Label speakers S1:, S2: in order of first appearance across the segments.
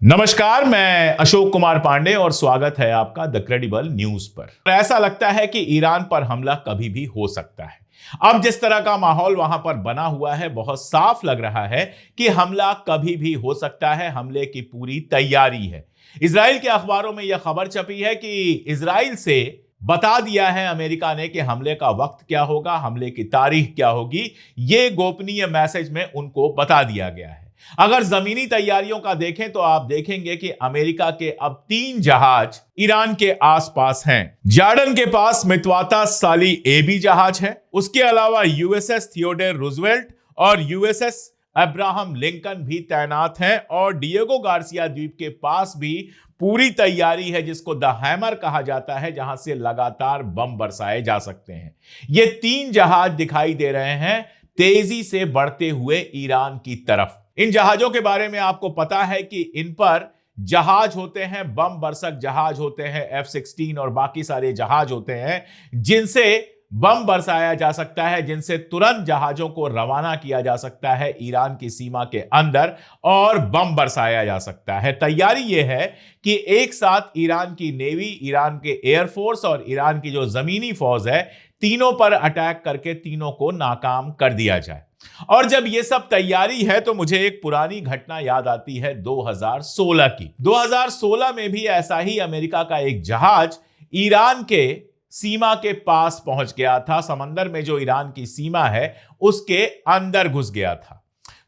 S1: नमस्कार, मैं अशोक कुमार पांडे और स्वागत है आपका द क्रेडिबल न्यूज पर। ऐसा लगता है कि ईरान पर हमला कभी भी हो सकता है। अब जिस तरह का माहौल वहां पर बना हुआ है, बहुत साफ लग रहा है कि हमला कभी भी हो सकता है। हमले की पूरी तैयारी है। इजराइल के अखबारों में यह खबर छपी है कि इजराइल से बता दिया है अमेरिका ने कि हमले का वक्त क्या होगा, हमले की तारीख क्या होगी। यह गोपनीय मैसेज में उनको बता दिया गया है। अगर जमीनी तैयारियों का देखें तो आप देखेंगे कि अमेरिका के अब 3 जहाज ईरान के आसपास हैं। जॉर्डन के पास मित्वाता साली एबी जहाज है। उसके अलावा यूएसएस थियोडोर रूजवेल्ट और यूएसएस अब्राहम लिंकन भी तैनात हैं और डिएगो गार्सिया द्वीप के पास भी पूरी तैयारी है, जिसको द हैमर कहा जाता है, जहां से लगातार बम बरसाए जा सकते हैं। ये 3 जहाज दिखाई दे रहे हैं तेजी से बढ़ते हुए ईरान की तरफ। इन जहाजों के बारे में आपको पता है कि इन पर जहाज होते हैं, बम बरसक जहाज होते हैं, F-16 और बाकी सारे जहाज होते हैं जिनसे बम बरसाया जा सकता है, जिनसे तुरंत जहाजों को रवाना किया जा सकता है ईरान की सीमा के अंदर और बम बरसाया जा सकता है। तैयारी यह है कि एक साथ ईरान की नेवी, ईरान के एयरफोर्स और ईरान की जो जमीनी फौज है, तीनों पर अटैक करके तीनों को नाकाम कर दिया जाए। और जब यह सब तैयारी है तो मुझे एक पुरानी घटना याद आती है 2016 की। 2016 में भी ऐसा ही अमेरिका का एक जहाज ईरान के सीमा के पास पहुंच गया था। समंदर में जो ईरान की सीमा है उसके अंदर घुस गया था।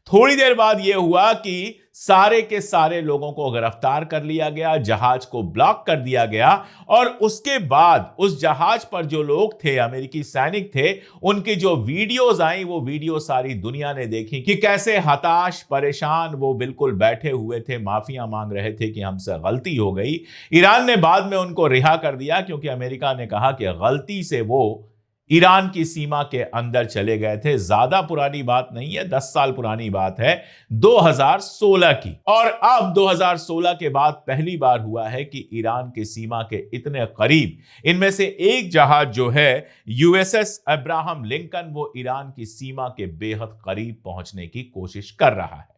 S1: थोड़ी देर बाद यह हुआ कि सारे के सारे लोगों को गिरफ्तार कर लिया गया, जहाज को ब्लॉक कर दिया गया और उसके बाद उस जहाज पर जो लोग थे, अमेरिकी सैनिक थे, उनकी जो वीडियोस आई, वो वीडियो सारी दुनिया ने देखी कि कैसे हताश, परेशान वो बिल्कुल बैठे हुए थे, माफिया मांग रहे थे कि हमसे गलती हो गई। ईरान ने बाद में उनको रिहा कर दिया क्योंकि अमेरिका ने कहा कि गलती से वो ईरान की सीमा के अंदर चले गए थे। ज्यादा पुरानी बात नहीं है, 10 साल पुरानी बात है, 2016 की। और अब 2016 के बाद पहली बार हुआ है कि ईरान की सीमा के इतने करीब इनमें से एक जहाज जो है यूएसएस अब्राहम लिंकन, वो ईरान की सीमा के बेहद करीब पहुंचने की कोशिश कर रहा है।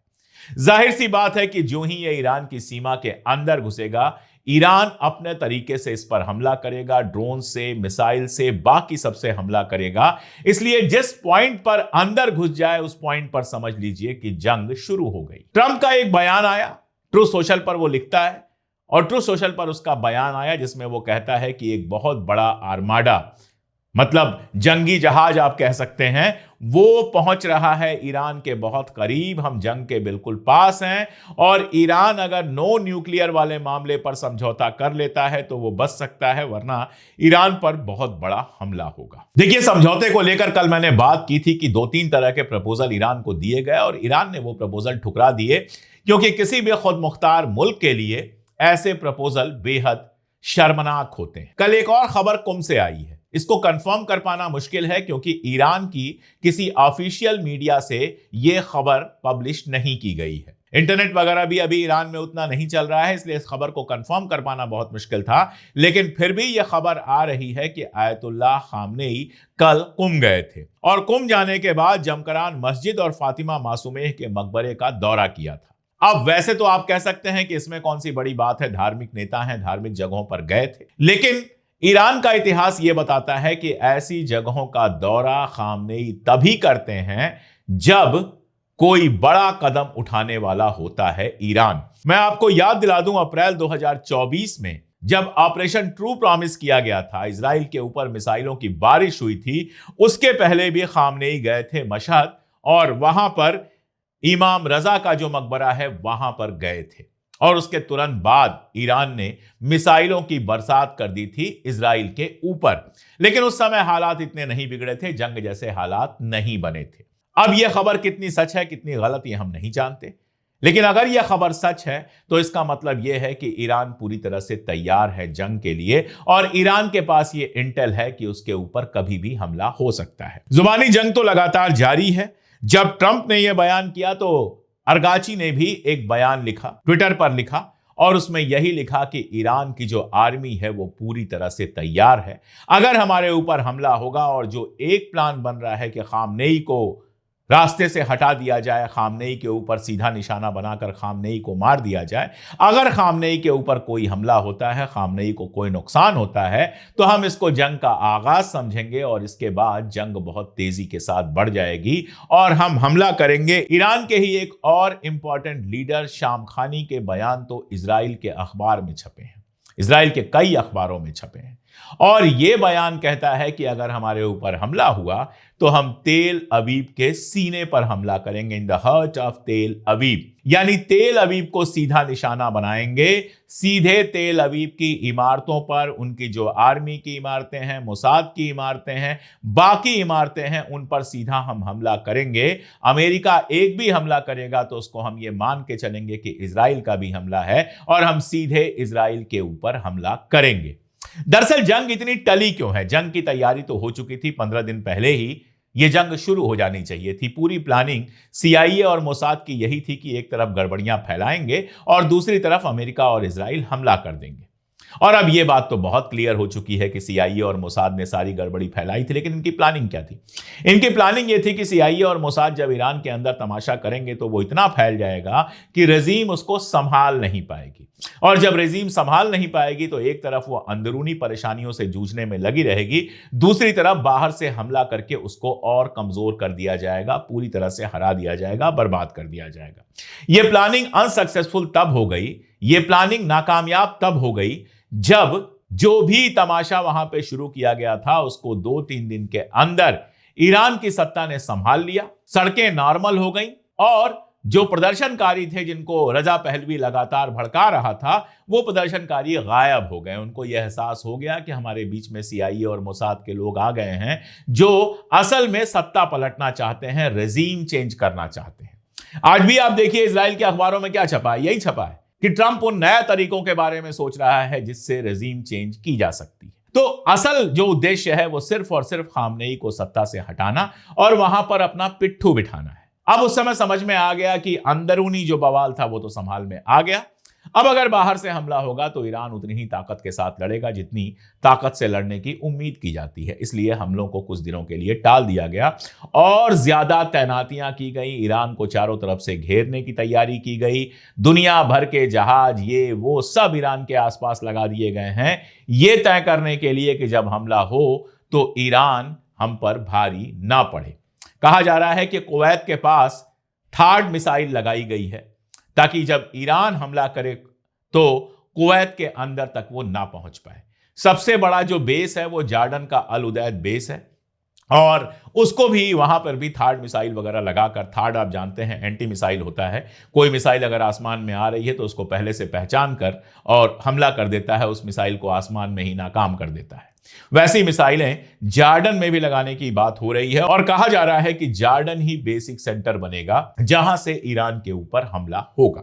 S1: जाहिर सी बात है कि जो ही ये ईरान की सीमा के अंदर घुसेगा, ईरान अपने तरीके से इस पर हमला करेगा, ड्रोन से, मिसाइल से, बाकी सबसे हमला करेगा। इसलिए जिस पॉइंट पर अंदर घुस जाए उस पॉइंट पर समझ लीजिए कि जंग शुरू हो गई। ट्रंप का एक बयान आया, ट्रू सोशल पर वो लिखता है और ट्रू सोशल पर उसका बयान आया जिसमें वो कहता है कि एक बहुत बड़ा आर्माडा, मतलब जंगी जहाज आप कह सकते हैं, वो पहुंच रहा है ईरान के बहुत करीब। हम जंग के बिल्कुल पास हैं और ईरान अगर नो न्यूक्लियर वाले मामले पर समझौता कर लेता है तो वो बच सकता है, वरना ईरान पर बहुत बड़ा हमला होगा। देखिए, समझौते को लेकर कल मैंने बात की थी कि 2-3 तरह के प्रपोजल ईरान को दिए गए और ईरान ने वो प्रपोजल ठुकरा दिए क्योंकि किसी भी खुद मुख्तार मुल्क के लिए ऐसे प्रपोजल बेहद शर्मनाक होते हैं। कल एक और खबर कुम से आई है। इसको कंफर्म कर पाना मुश्किल है क्योंकि ईरान की किसी ऑफिशियल मीडिया से यह खबर पब्लिश नहीं की गई है। इंटरनेट वगैरह भी अभी ईरान में उतना नहीं चल रहा है, इसलिए इस खबर को कंफर्म कर पाना बहुत मुश्किल था। लेकिन फिर भी यह खबर आ रही है कि आयतुल्लाह खामनेई कल कुम गए थे और कुम जाने के बाद जमकरान मस्जिद और फातिमा मासूमेह के मकबरे का दौरा किया था। अब वैसे तो आप कह सकते हैं कि इसमें कौन सी बड़ी बात है, धार्मिक नेता हैं, धार्मिक जगहों पर गए थे। लेकिन ईरान का इतिहास यह बताता है कि ऐसी जगहों का दौरा खामनेई तभी करते हैं जब कोई बड़ा कदम उठाने वाला होता है ईरान। मैं आपको याद दिला दूं, अप्रैल 2024 में जब ऑपरेशन ट्रू प्रॉमिस किया गया था, इजराइल के ऊपर मिसाइलों की बारिश हुई थी, उसके पहले भी खामनेई गए थे मशहद और वहां पर इमाम रजा का जो मकबरा है वहां पर गए थे और उसके तुरंत बाद ईरान ने मिसाइलों की बरसात कर दी थी इजराइल के ऊपर। लेकिन उस समय हालात इतने नहीं बिगड़े थे, जंग जैसे हालात नहीं बने थे। अब यह खबर कितनी सच है कितनी गलत ये हम नहीं जानते, लेकिन अगर यह खबर सच है तो इसका मतलब यह है कि ईरान पूरी तरह से तैयार है जंग के लिए और ईरान के पास यह इंटेल है कि उसके ऊपर कभी भी हमला हो सकता है। जुबानी जंग तो लगातार जारी है। जब ट्रंप ने यह बयान किया तो अरगाची ने भी एक बयान लिखा, ट्विटर पर लिखा और उसमें यही लिखा कि ईरान की जो आर्मी है वो पूरी तरह से तैयार है। अगर हमारे ऊपर हमला होगा और जो एक प्लान बन रहा है कि खामनेई को रास्ते से हटा दिया जाए, खामनेई के ऊपर सीधा निशाना बनाकर खामनेई को मार दिया जाए। अगर खामनेई के ऊपर कोई हमला होता है, खामनेई को कोई नुकसान होता है, तो हम इसको जंग का आगाज समझेंगे और इसके बाद जंग बहुत तेजी के साथ बढ़ जाएगी और हम हमला करेंगे। ईरान के ही एक और इंपॉर्टेंट लीडर शामखानी के बयान तो इजराइल के अखबार में छपे हैं, इजराइल के कई अखबारों में छपे हैं और यह बयान कहता है कि अगर हमारे ऊपर हमला हुआ तो हम तेल अवीव के सीने पर हमला करेंगे, इन द हार्ट ऑफ तेल अवीव, यानी तेल अवीव को सीधा निशाना बनाएंगे, सीधे तेल अवीव की इमारतों पर, उनकी जो आर्मी की इमारतें हैं, मोसाद की इमारतें हैं, बाकी इमारतें हैं, उन पर सीधा हम हमला करेंगे। अमेरिका एक भी हमला करेगा तो उसको हम ये मान के चलेंगे कि इजराइल का भी हमला है और हम सीधे इजराइल के ऊपर हमला करेंगे। दरअसल जंग इतनी टली क्यों है? जंग की तैयारी तो हो चुकी थी, 15 दिन पहले ही यह जंग शुरू हो जानी चाहिए थी। पूरी प्लानिंग CIA और मोसाद की यही थी कि एक तरफ गड़बड़ियां फैलाएंगे और दूसरी तरफ अमेरिका और इजराइल हमला कर देंगे। और अब यह बात तो बहुत क्लियर हो चुकी है कि CIA और मोसाद ने सारी गड़बड़ी फैलाई थी, लेकिन इनकी प्लानिंग क्या थी? इनकी प्लानिंग यह थी कि CIA और मोसाद जब ईरान के अंदर तमाशा करेंगे तो वो इतना फैल जाएगा कि रेजीम उसको संभाल नहीं पाएगी, और जब रेजीम संभाल नहीं पाएगी तो एक तरफ वो अंदरूनी परेशानियों से जूझने में लगी रहेगी, दूसरी तरफ बाहर से हमला करके उसको और कमजोर कर दिया जाएगा, पूरी तरह से हरा दिया जाएगा, बर्बाद कर दिया जाएगा। यह प्लानिंग अनसक्सेसफुल तब हो गई, यह प्लानिंग नाकामयाब तब हो गई जब जो भी तमाशा वहां पे शुरू किया गया था उसको 2-3 दिन के अंदर ईरान की सत्ता ने संभाल लिया, सड़कें नॉर्मल हो गई और जो प्रदर्शनकारी थे जिनको रजा पहलवी लगातार भड़का रहा था वो प्रदर्शनकारी गायब हो गए। उनको यह एहसास हो गया कि हमारे बीच में CIA और मोसाद के लोग आ गए हैं जो असल में सत्ता पलटना चाहते हैं, रेजीम चेंज करना चाहते हैं। आज भी आप देखिए इजराइल के अखबारों में क्या छपा है, यही छपा है कि ट्रंप उन नए तरीकों के बारे में सोच रहा है जिससे रेजीम चेंज की जा सकती है। तो असल जो उद्देश्य है वो सिर्फ और सिर्फ खामनेई को सत्ता से हटाना और वहां पर अपना पिट्ठू बिठाना है। अब उस समय समझ में आ गया कि अंदरूनी जो बवाल था वो तो संभाल में आ गया। अब अगर बाहर से हमला होगा तो ईरान उतनी ही ताकत के साथ लड़ेगा जितनी ताकत से लड़ने की उम्मीद की जाती है। इसलिए हमलों को कुछ दिनों के लिए टाल दिया गया और ज्यादा तैनातियां की गई, ईरान को चारों तरफ से घेरने की तैयारी की गई, दुनिया भर के जहाज ये वो सब ईरान के आसपास लगा दिए गए हैं, ये तय करने के लिए कि जब हमला हो तो ईरान हम पर भारी ना पड़े। कहा जा रहा है कि कुवैत के पास थार्ड मिसाइल लगाई गई है ताकि जब ईरान हमला करे तो कुवैत के अंदर तक वो ना पहुंच पाए। सबसे बड़ा जो बेस है वो जॉर्डन का अल उदैद बेस है और उसको भी वहां पर भी थार्ड मिसाइल वगैरह लगाकर, थार्ड आप जानते हैं एंटी मिसाइल होता है, कोई मिसाइल अगर आसमान में आ रही है तो उसको पहले से पहचान कर और हमला कर देता है, उस मिसाइल को आसमान में ही नाकाम कर देता है। वैसी मिसाइलें जॉर्डन में भी लगाने की बात हो रही है और कहा जा रहा है कि जॉर्डन ही बेसिक सेंटर बनेगा जहां से ईरान के ऊपर हमला होगा।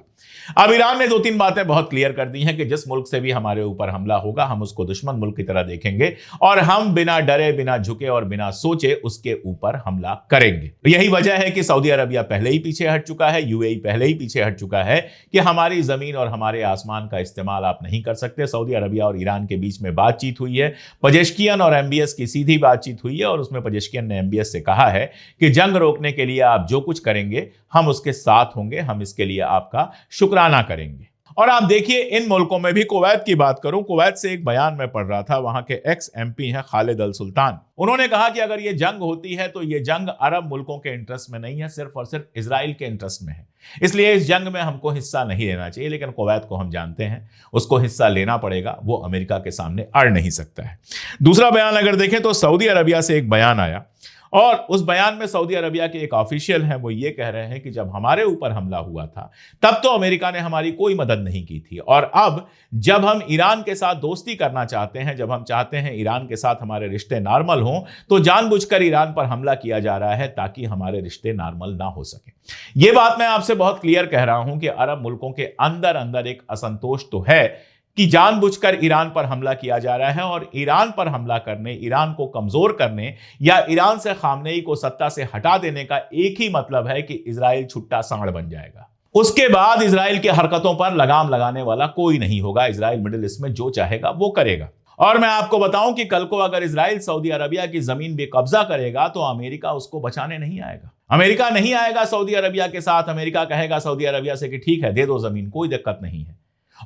S1: अब ईरान ने 2-3 बातें बहुत क्लियर कर दी हैं कि जिस मुल्क से भी हमारे ऊपर हमला होगा हम उसको दुश्मन मुल्क की तरह देखेंगे और हम बिना डरे, बिना झुके और बिना सोचे उसके ऊपर हमला करेंगे। यही वजह है कि सऊदी अरबिया पहले ही पीछे हट चुका है, UAE पहले ही पीछे हट चुका है कि हमारी जमीन और हमारे आसमान का इस्तेमाल आप नहीं कर सकते। सऊदी अरबिया और ईरान के बीच में बातचीत हुई है, पजेश्कियन और MBS की सीधी बातचीत हुई है और उसमें पजेश्कियन ने MBS से कहा है कि जंग रोकने के लिए आप जो कुछ करेंगे हम उसके साथ होंगे, हम इसके लिए आपका शुक्राना करेंगे। और आप देखिए इन मुल्कों में भी, कुवैत की बात करूं, कुवैत से एक बयान में पढ़ रहा था, वहां के एक्स MP हैं खालिद अल सुल्तान, उन्होंने कहा कि अगर ये जंग होती है तो ये जंग अरब मुल्कों के इंटरेस्ट में नहीं है, सिर्फ और सिर्फ इजराइल के इंटरेस्ट में है, इसलिए इस जंग में हमको हिस्सा नहीं लेना चाहिए। लेकिन कुवैत को हम जानते हैं उसको हिस्सा लेना पड़ेगा, वो अमेरिका के सामने अड़ नहीं सकता है। दूसरा बयान अगर देखें तो सऊदी अरबिया से एक बयान आया और उस बयान में सऊदी अरबिया के एक ऑफिशियल हैं, वो ये कह रहे हैं कि जब हमारे ऊपर हमला हुआ था तब तो अमेरिका ने हमारी कोई मदद नहीं की थी और अब जब हम ईरान के साथ दोस्ती करना चाहते हैं, जब हम चाहते हैं ईरान के साथ हमारे रिश्ते नॉर्मल हों, तो जानबूझकर ईरान पर हमला किया जा रहा है ताकि हमारे रिश्ते नॉर्मल ना हो सके। ये बात मैं आपसे बहुत क्लियर कह रहा हूं कि अरब मुल्कों के अंदर अंदर एक असंतोष तो है कि जानबूझकर ईरान पर हमला किया जा रहा है और ईरान पर हमला करने, ईरान को कमजोर करने या ईरान से खामनेई को सत्ता से हटा देने का एक ही मतलब है कि इजराइल छुट्टा सांड बन जाएगा। उसके बाद इजराइल की हरकतों पर लगाम लगाने वाला कोई नहीं होगा। इजराइल मिडिल ईस्ट में जो चाहेगा वो करेगा। और मैं आपको बताऊं कि कल को अगर इजराइल सऊदी अरबिया की जमीन बेकब्जा करेगा तो अमेरिका उसको बचाने नहीं आएगा। अमेरिका नहीं आएगा सऊदी अरबिया के साथ। अमेरिका कहेगा सऊदी अरबिया से कि ठीक है, दे दो जमीन, कोई दिक्कत नहीं है।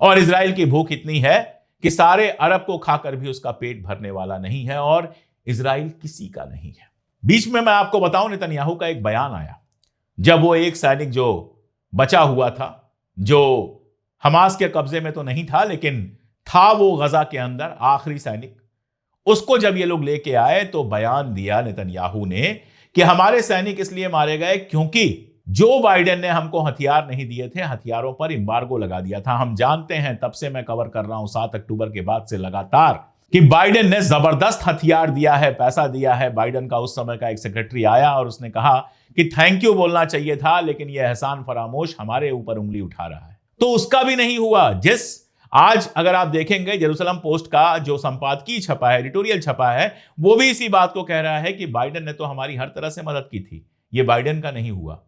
S1: और इजराइल की भूख इतनी है कि सारे अरब को खाकर भी उसका पेट भरने वाला नहीं है, और इजराइल किसी का नहीं है। बीच में मैं आपको बताऊं, नेतन्याहू का एक बयान आया, जब वो एक सैनिक जो बचा हुआ था, जो हमास के कब्जे में तो नहीं था लेकिन था वो गजा के अंदर आखिरी सैनिक, उसको जब ये लोग लेके आए तो बयान दिया नेतन्याहू ने कि हमारे सैनिक इसलिए मारे गए क्योंकि जो बाइडेन ने हमको हथियार नहीं दिए थे, हथियारों पर एम्बार्गो लगा दिया था। हम जानते हैं, तब से मैं कवर कर रहा हूं 7 अक्टूबर के बाद से लगातार, कि बाइडेन ने जबरदस्त हथियार दिया है, पैसा दिया है। बाइडेन का उस समय का एक सेक्रेटरी आया और उसने कहा कि थैंक यू बोलना चाहिए था, लेकिन यह एहसान फरामोश हमारे ऊपर उंगली उठा रहा है। तो उसका भी नहीं हुआ। आज अगर आप देखेंगे, जेरूसलम पोस्ट का जो संपादकीय छपा है, एडिटोरियल छपा है, वो भी इसी बात को कह रहा है कि बाइडेन ने तो हमारी हर तरह से मदद की थी, ये बाइडेन का नहीं हुआ।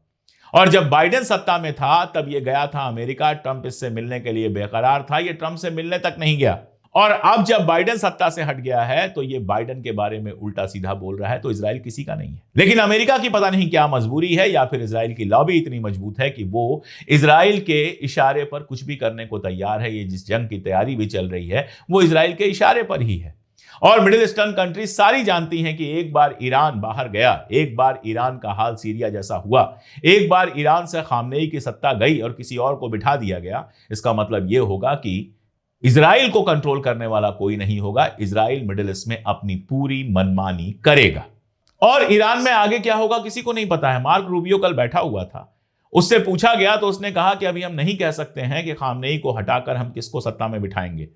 S1: और जब बाइडेन सत्ता में था तब ये गया था अमेरिका, ट्रंप इससे मिलने के लिए बेकरार था, ये ट्रंप से मिलने तक नहीं गया। और अब जब बाइडेन सत्ता से हट गया है तो ये बाइडेन के बारे में उल्टा सीधा बोल रहा है। तो इजराइल किसी का नहीं है। लेकिन अमेरिका की पता नहीं क्या मजबूरी है, या फिर इजराइल की लॉबी इतनी मजबूत है कि वो इजराइल के इशारे पर कुछ भी करने को तैयार है। ये जिस जंग की तैयारी भी चल रही है वो इजराइल के इशारे पर ही है। और मिडिल ईस्टर्न कंट्रीज सारी जानती हैं कि एक बार ईरान बाहर गया, एक बार ईरान का हाल सीरिया जैसा हुआ, एक बार ईरान से खामनेई की सत्ता गई और किसी और को बिठा दिया गया, इसका मतलब यह होगा कि इजराइल को कंट्रोल करने वाला कोई नहीं होगा। इजराइल मिडिल ईस्ट में अपनी पूरी मनमानी करेगा। और ईरान में आगे क्या होगा किसी को नहीं पता है। मार्क रूबियो कल बैठा हुआ था, उससे पूछा गया तो उसने कहा कि अभी हम नहीं कह सकते हैं कि खामनेई को हटाकर हम किसको सत्ता में बिठाएंगे।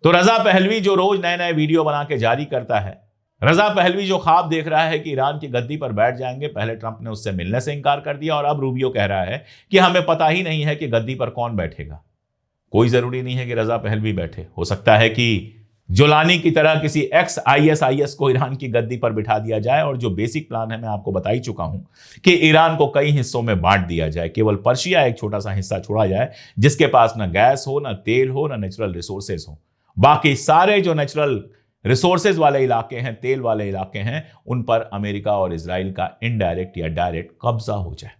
S1: तो रजा पहलवी जो रोज नए नए वीडियो बना के जारी करता है, रजा पहलवी जो ख्वाब देख रहा है कि ईरान की गद्दी पर बैठ जाएंगे, पहले ट्रंप ने उससे मिलने से इंकार कर दिया और अब रूबियो कह रहा है कि हमें पता ही नहीं है कि गद्दी पर कौन बैठेगा। कोई जरूरी नहीं है कि रजा पहलवी बैठे, हो सकता है कि जोलानी की तरह किसी एक्स ISIS को ईरान की गद्दी पर बिठा दिया जाए। और जो बेसिक प्लान है मैं आपको बता ही चुका हूं कि ईरान को कई हिस्सों में बांट दिया जाए, केवल पर्शिया एक छोटा सा हिस्सा छोड़ा जाए जिसके पास ना गैस हो, ना तेल हो, ना नेचुरल रिसोर्सेज हो। बाकी सारे जो नेचुरल रिसोर्सेज वाले इलाके हैं, तेल वाले इलाके हैं, उन पर अमेरिका और इजराइल का इनडायरेक्ट या डायरेक्ट कब्जा हो जाए।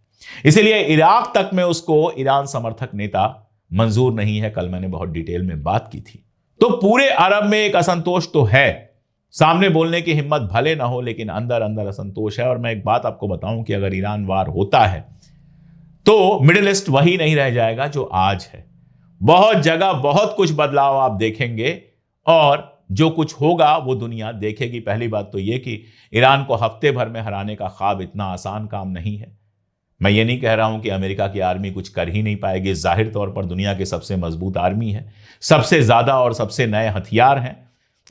S1: इसीलिए इराक तक में उसको ईरान समर्थक नेता मंजूर नहीं है। कल मैंने बहुत डिटेल में बात की थी। तो पूरे अरब में एक असंतोष तो है, सामने बोलने की हिम्मत भले ना हो, लेकिन अंदर अंदर असंतोष है। और मैं एक बात आपको बताऊं कि अगर ईरान वार होता है तो मिडिल ईस्ट वही नहीं रह जाएगा जो आज है। बहुत जगह बहुत कुछ बदलाव आप देखेंगे और जो कुछ होगा वो दुनिया देखेगी। पहली बात तो यह कि ईरान को हफ्ते भर में हराने का ख्वाब इतना आसान काम नहीं है। मैं ये नहीं कह रहा हूं कि अमेरिका की आर्मी कुछ कर ही नहीं पाएगी। जाहिर तौर पर दुनिया की सबसे मजबूत आर्मी है, सबसे ज्यादा और सबसे नए हथियार हैं,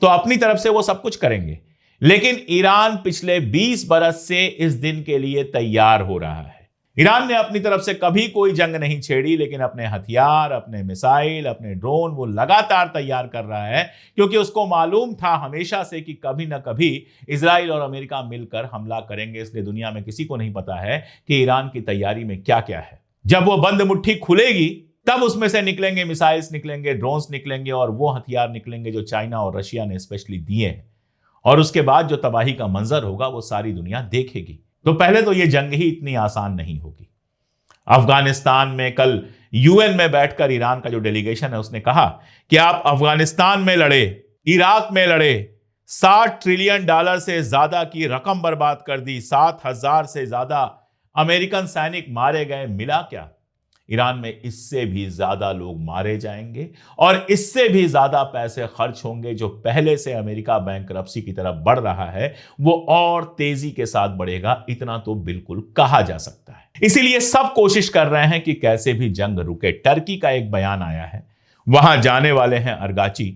S1: तो अपनी तरफ से वो सब कुछ करेंगे। लेकिन ईरान पिछले 20 बरस से इस दिन के लिए तैयार हो रहा है। ईरान ने अपनी तरफ से कभी कोई जंग नहीं छेड़ी, लेकिन अपने हथियार, अपने मिसाइल, अपने ड्रोन वो लगातार तैयार कर रहा है, क्योंकि उसको मालूम था हमेशा से कि कभी ना कभी इजराइल और अमेरिका मिलकर हमला करेंगे। इसलिए दुनिया में किसी को नहीं पता है कि ईरान की तैयारी में क्या क्या है। जब वो बंद मुट्ठी खुलेगी तब उसमें से निकलेंगे मिसाइल्स, निकलेंगे ड्रोन्स, निकलेंगे और वो हथियार निकलेंगे जो चाइना और रशिया ने स्पेशली दिए हैं। और उसके बाद जो तबाही का मंजर होगा वो सारी दुनिया देखेगी। तो पहले तो ये जंग ही इतनी आसान नहीं होगी। अफगानिस्तान में कल UN में बैठकर ईरान का जो डेलीगेशन है उसने कहा कि आप अफगानिस्तान में लड़े, इराक में लड़े, $60 ट्रिलियन से ज्यादा की रकम बर्बाद कर दी, 7,000 से ज्यादा अमेरिकन सैनिक मारे गए, मिला क्या? ईरान में इससे भी ज्यादा लोग मारे जाएंगे और इससे भी ज्यादा पैसे खर्च होंगे। जो पहले से अमेरिका बैंकरप्सी की तरफ बढ़ रहा है वो और तेजी के साथ बढ़ेगा, इतना तो बिल्कुल कहा जा सकता है। इसीलिए सब कोशिश कर रहे हैं कि कैसे भी जंग रुके। टर्की का एक बयान आया है, वहां जाने वाले हैं अरगाची,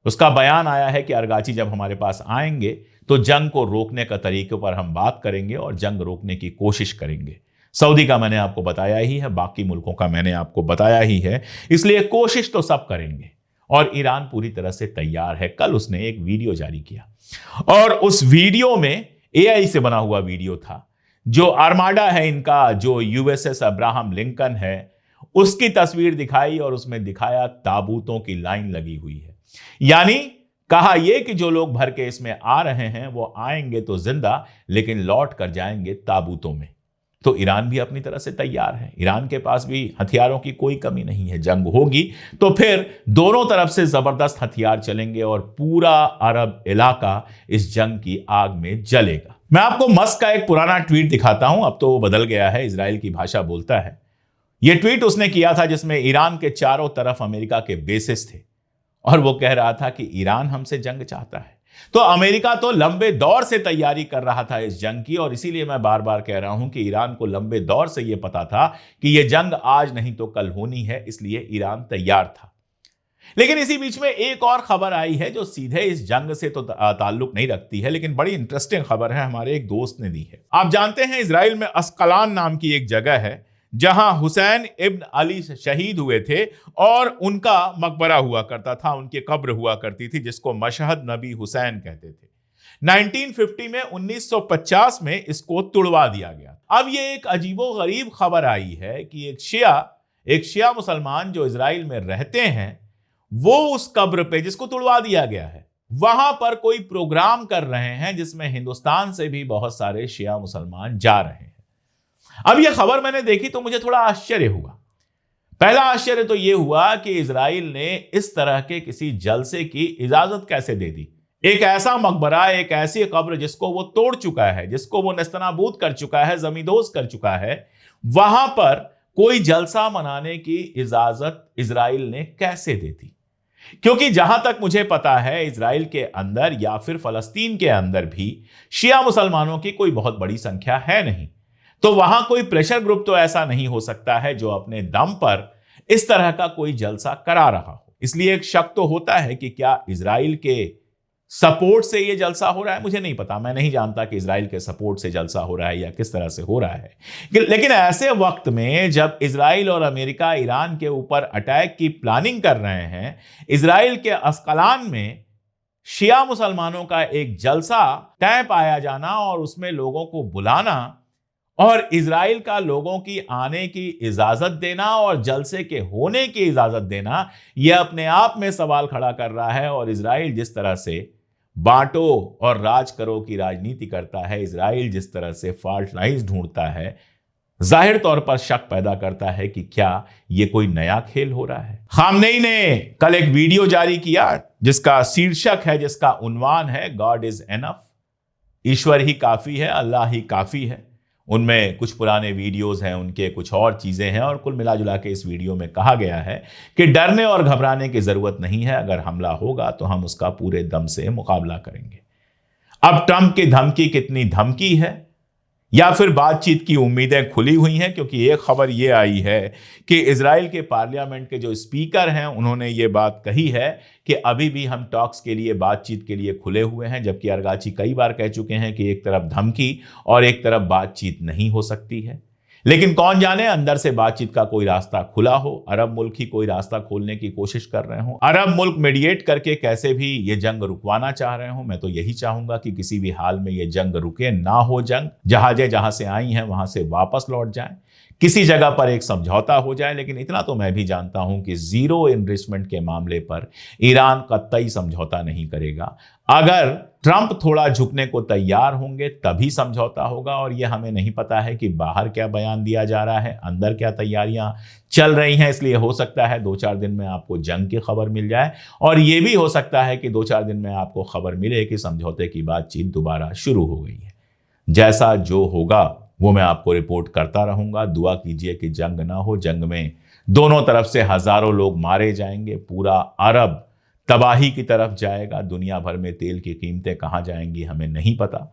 S1: उसका बयान आया है कि अरगाची जब हमारे पास आएंगे तो जंग को रोकने का तरीके पर हम बात करेंगे और जंग रोकने की कोशिश करेंगे। सऊदी का मैंने आपको बताया ही है, बाकी मुल्कों का मैंने आपको बताया ही है, इसलिए कोशिश तो सब करेंगे। और ईरान पूरी तरह से तैयार है। कल उसने एक वीडियो जारी किया और उस वीडियो में AI से बना हुआ वीडियो था। जो आर्माडा है इनका, जो USS अब्राहम लिंकन है, उसकी तस्वीर दिखाई और उसमें दिखाया ताबूतों की लाइन लगी हुई है। यानी कहा यह कि जो लोग भर के इसमें आ रहे हैं वो आएंगे तो जिंदा, लेकिन लौट कर जाएंगे ताबूतों में। तो ईरान भी अपनी तरह से तैयार है। ईरान के पास भी हथियारों की कोई कमी नहीं है। जंग होगी तो फिर दोनों तरफ से जबरदस्त हथियार चलेंगे और पूरा अरब इलाका इस जंग की आग में जलेगा। मैं आपको मस्क का एक पुराना ट्वीट दिखाता हूं, अब तो वो बदल गया है, इजराइल की भाषा बोलता है। यह ट्वीट उसने किया था जिसमें ईरान के चारों तरफ अमेरिका के बेसिस थे और वो कह रहा था कि ईरान हमसे जंग चाहता है। तो अमेरिका तो लंबे दौर से तैयारी कर रहा था इस जंग की, और इसीलिए मैं बार बार कह रहा हूं कि ईरान को लंबे दौर से यह पता था कि यह जंग आज नहीं तो कल होनी है, इसलिए ईरान तैयार था। लेकिन इसी बीच में एक और खबर आई है जो सीधे इस जंग से तो ताल्लुक नहीं रखती है, लेकिन बड़ी इंटरेस्टिंग खबर है, हमारे एक दोस्त ने दी है। आप जानते हैं इजराइल में अस्कलान नाम की एक जगह है जहां हुसैन इब्न अली शहीद हुए थे और उनका मकबरा हुआ करता था, उनकी कब्र हुआ करती थी, जिसको मशहद नबी हुसैन कहते थे। 1950 में 1950 में इसको तुड़वा दिया गया। अब ये एक अजीबो गरीब खबर आई है कि एक शिया मुसलमान जो इजराइल में रहते हैं वो उस कब्र पे जिसको तुड़वा दिया गया है वहां पर कोई प्रोग्राम कर रहे हैं जिसमें हिंदुस्तान से भी बहुत सारे शिया मुसलमान जा रहे हैं। अब यह खबर मैंने देखी तो मुझे थोड़ा आश्चर्य हुआ। पहला आश्चर्य तो यह हुआ कि इजराइल ने इस तरह के किसी जलसे की इजाजत कैसे दे दी। एक ऐसा मकबरा, एक ऐसी कब्र जिसको वो तोड़ चुका है, जिसको वो नेस्तनाबूद कर चुका है, जमींदोज कर चुका है, वहां पर कोई जलसा मनाने की इजाजत इजराइल ने कैसे दे दी? क्योंकि जहां तक मुझे पता है इजराइल के अंदर या फिर फलस्तीन के अंदर भी शिया मुसलमानों की कोई बहुत बड़ी संख्या है नहीं, तो वहां कोई प्रेशर ग्रुप तो ऐसा नहीं हो सकता है जो अपने दम पर इस तरह का कोई जलसा करा रहा हो। इसलिए एक शक तो होता है कि क्या इजराइल के सपोर्ट से यह जलसा हो रहा है। मुझे नहीं पता, मैं नहीं जानता कि इजराइल के सपोर्ट से जलसा हो रहा है या किस तरह से हो रहा है। लेकिन ऐसे वक्त में जब इजराइल और अमेरिका ईरान के ऊपर अटैक की प्लानिंग कर रहे हैं, इजराइल के अस्कलान में शिया मुसलमानों का एक जलसा तय पाया जाना और उसमें लोगों को बुलाना और इजराइल का लोगों की आने की इजाजत देना और जलसे के होने की इजाजत देना, यह अपने आप में सवाल खड़ा कर रहा है। और इजराइल जिस तरह से बांटो और राज करो की राजनीति करता है, इजराइल जिस तरह से फॉल्ट लाइंस ढूंढता है, जाहिर तौर पर शक पैदा करता है कि क्या यह कोई नया खेल हो रहा है। खामनेई ने कल एक वीडियो जारी किया जिसका शीर्षक है, जिसका उन्वान है गॉड इज एनफ, ईश्वर ही काफी है, अल्लाह ही काफी है। उनमें कुछ पुराने वीडियोस हैं, उनके कुछ और चीजें हैं, और कुल मिला जुला के इस वीडियो में कहा गया है कि डरने और घबराने की जरूरत नहीं है, अगर हमला होगा तो हम उसका पूरे दम से मुकाबला करेंगे। अब ट्रंप की धमकी कितनी धमकी है या फिर बातचीत की उम्मीदें खुली हुई हैं, क्योंकि एक खबर यह आई है कि इजराइल के पार्लियामेंट के जो स्पीकर हैं उन्होंने ये बात कही है कि अभी भी हम टॉक्स के लिए, बातचीत के लिए खुले हुए हैं, जबकि अरगाची कई बार कह चुके हैं कि एक तरफ धमकी और एक तरफ बातचीत नहीं हो सकती है। लेकिन कौन जाने अंदर से बातचीत का कोई रास्ता खुला हो, अरब मुल्क ही कोई रास्ता खोलने की कोशिश कर रहे हो, अरब मुल्क मीडिएट करके कैसे भी ये जंग रुकवाना चाह रहे हो। मैं तो यही चाहूंगा कि किसी भी हाल में ये जंग रुके ना हो, जंग जहाजें जहां से आई हैं वहां से वापस लौट जाएं, किसी जगह पर एक समझौता हो जाए। लेकिन इतना तो मैं भी जानता हूं कि जीरो इन्वेस्टमेंट के मामले पर ईरान कतई समझौता नहीं करेगा। अगर ट्रंप थोड़ा झुकने को तैयार होंगे तभी समझौता होगा, और यह हमें नहीं पता है कि बाहर क्या बयान दिया जा रहा है, अंदर क्या तैयारियां चल रही हैं। इसलिए हो सकता है 2-4 दिन में आपको जंग की खबर मिल जाए, और यह भी हो सकता है कि 2-4 दिन में आपको खबर मिले कि समझौते की बातचीत दोबारा शुरू हो गई है। जैसा जो होगा वो मैं आपको रिपोर्ट करता रहूंगा। दुआ कीजिए कि जंग ना हो, जंग में दोनों तरफ से हजारों लोग मारे जाएंगे, पूरा अरब तबाही की तरफ जाएगा, दुनिया भर में तेल की कीमतें कहां जाएंगी हमें नहीं पता।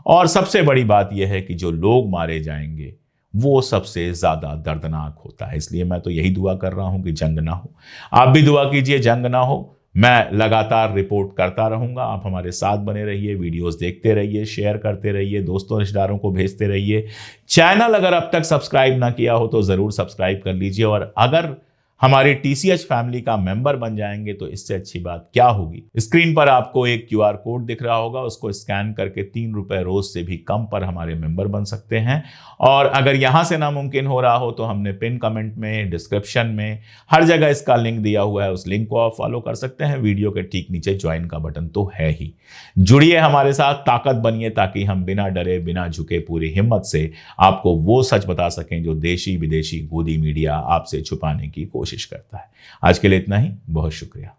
S1: और सबसे बड़ी बात यह है कि जो लोग मारे जाएंगे वो सबसे ज्यादा दर्दनाक होता है। इसलिए मैं तो यही दुआ कर रहा हूं कि जंग ना हो। आप भी दुआ कीजिए जंग ना हो। मैं लगातार रिपोर्ट करता रहूंगा, आप हमारे साथ बने रहिए, वीडियोस देखते रहिए, शेयर करते रहिए, दोस्तों रिश्तेदारों को भेजते रहिए। चैनल अगर अब तक सब्सक्राइब ना किया हो तो जरूर सब्सक्राइब कर लीजिए, और अगर हमारी टीसीएच फैमिली का मेंबर बन जाएंगे तो इससे अच्छी बात क्या होगी। स्क्रीन पर आपको एक क्यूआर कोड दिख रहा होगा, उसको स्कैन करके 3 रुपए रोज से भी कम पर हमारे मेंबर बन सकते हैं। और अगर यहां से नामुमकिन हो रहा हो तो हमने पिन कमेंट में, डिस्क्रिप्शन में, हर जगह इसका लिंक दिया हुआ है, उस लिंक को आप फॉलो कर सकते हैं। वीडियो के ठीक नीचे ज्वाइन का बटन तो है ही। जुड़िए हमारे साथ, ताकत बनिए, ताकि हम बिना डरे बिना झुके पूरी हिम्मत से आपको वो सच बता सकें जो देशी विदेशी गोदी मीडिया आपसे छुपाने की कोशिश करता है। आज के लिए इतना ही, बहुत शुक्रिया।